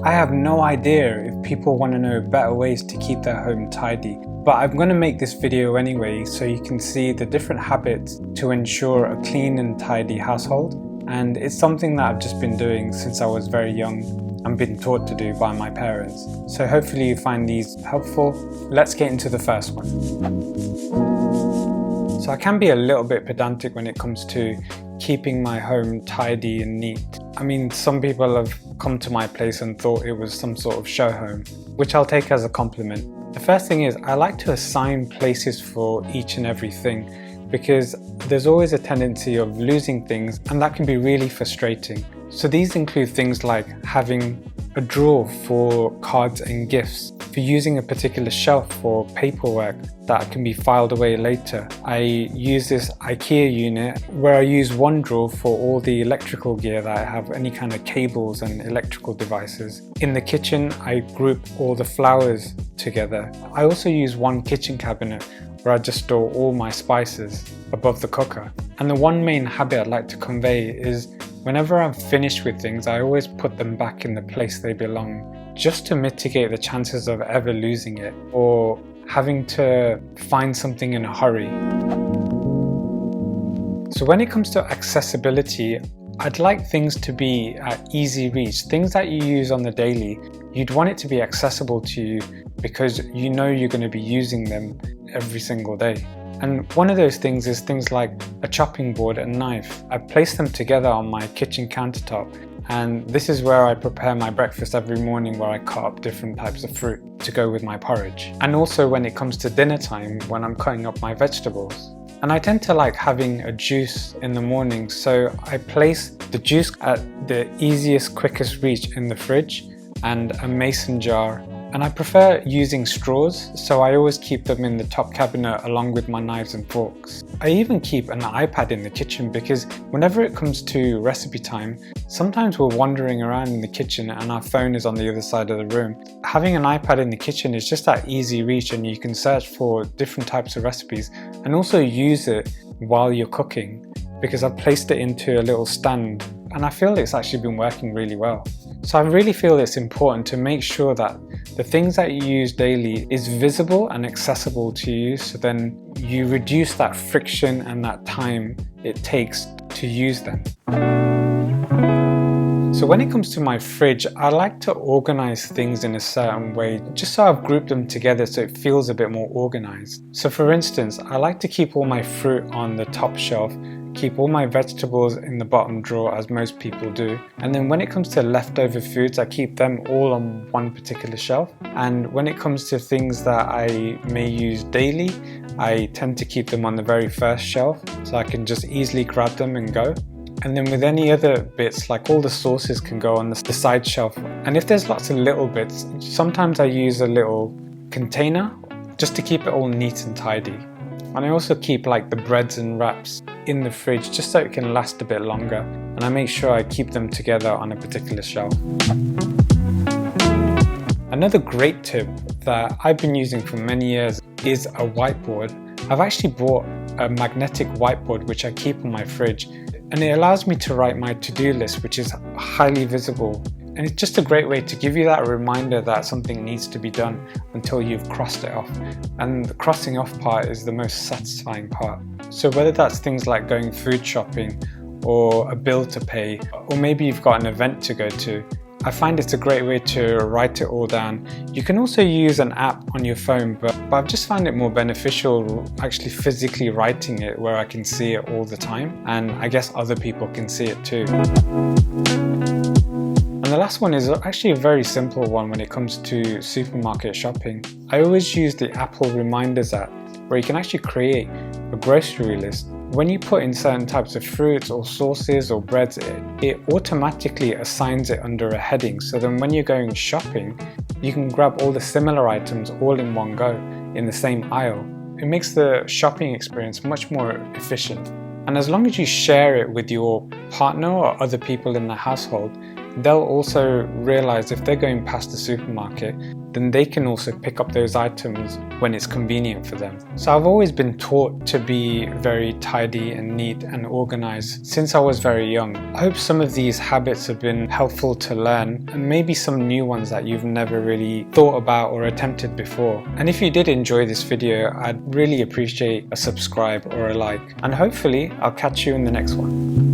I have no idea if people want to know better ways to keep their home tidy, but I'm going to make this video anyway so you can see the different habits to ensure a clean and tidy household. And it's something that I've just been doing since I was very young and been taught to do by my parents. So hopefully you find these helpful. Let's get into the first one. So I can be a little bit pedantic when it comes to keeping my home tidy and neat. I mean, some people have come to my place and thought it was some sort of show home, which I'll take as a compliment. The first thing is I like to assign places for each and everything, because there's always a tendency of losing things, and that can be really frustrating. So these include things like having a drawer for cards and gifts, for using a particular shelf for paperwork that can be filed away later. I use this IKEA unit where I use one drawer for all the electrical gear that I have, any kind of cables and electrical devices. In the kitchen, I group all the flowers together. I also use one kitchen cabinet where I just store all my spices above the cooker. And the one main habit I'd like to convey is whenever I'm finished with things, I always put them back in the place they belong, just to mitigate the chances of ever losing it or having to find something in a hurry. So when it comes to accessibility, I'd like things to be at easy reach. Things that you use on the daily, you'd want it to be accessible to you because you know you're going to be using them every single day. And one of those things is things like a chopping board and knife. I place them together on my kitchen countertop, and this is where I prepare my breakfast every morning, where I cut up different types of fruit to go with my porridge. And also when it comes to dinner time, when I'm cutting up my vegetables. And I tend to like having a juice in the morning, so I place the juice at the easiest, quickest reach in the fridge, and a mason jar. And I prefer using straws, so I always keep them in the top cabinet along with my knives and forks. I even keep an iPad in the kitchen because whenever it comes to recipe time, sometimes we're wandering around in the kitchen and our phone is on the other side of the room. Having an iPad in the kitchen is just that easy reach, and you can search for different types of recipes and also use it while you're cooking, because I've placed it into a little stand and I feel it's actually been working really well. So I really feel it's important to make sure that the things that you use daily is visible and accessible to you, so then you reduce that friction and that time it takes to use them. So when it comes to my fridge, I like to organize things in a certain way, just so I've grouped them together so it feels a bit more organized. So for instance, I like to keep all my fruit on the top shelf, keep all my vegetables in the bottom drawer as most people do, and then when it comes to leftover foods, I keep them all on one particular shelf. And when it comes to things that I may use daily, I tend to keep them on the very first shelf so I can just easily grab them and go. And then with any other bits, like all the sauces can go on the side shelf. And if there's lots of little bits, sometimes I use a little container just to keep it all neat and tidy. And I also keep like the breads and wraps in the fridge just so it can last a bit longer, and I make sure I keep them together on a particular shelf. Another great tip that I've been using for many years is a whiteboard. I've actually bought a magnetic whiteboard which I keep on my fridge, and it allows me to write my to-do list, which is highly visible. And it's just a great way to give you that reminder that something needs to be done until you've crossed it off. And the crossing off part is the most satisfying part. So whether that's things like going food shopping or a bill to pay, or maybe you've got an event to go to, I find it's a great way to write it all down. You can also use an app on your phone, but I've just found it more beneficial actually physically writing it where I can see it all the time, and I guess other people can see it too. And the last one is actually a very simple one when it comes to supermarket shopping. I always use the Apple Reminders app, where you can actually create a grocery list. When you put in certain types of fruits or sauces or breads, it automatically assigns it under a heading. So then when you're going shopping, you can grab all the similar items all in one go in the same aisle. It makes the shopping experience much more efficient. And as long as you share it with your partner or other people in the household, they'll also realize if they're going past the supermarket, then they can also pick up those items when it's convenient for them. So I've always been taught to be very tidy and neat and organized since I was very young. I hope some of these habits have been helpful to learn, and maybe some new ones that you've never really thought about or attempted before. And if you did enjoy this video, I'd really appreciate a subscribe or a like, and hopefully I'll catch you in the next one.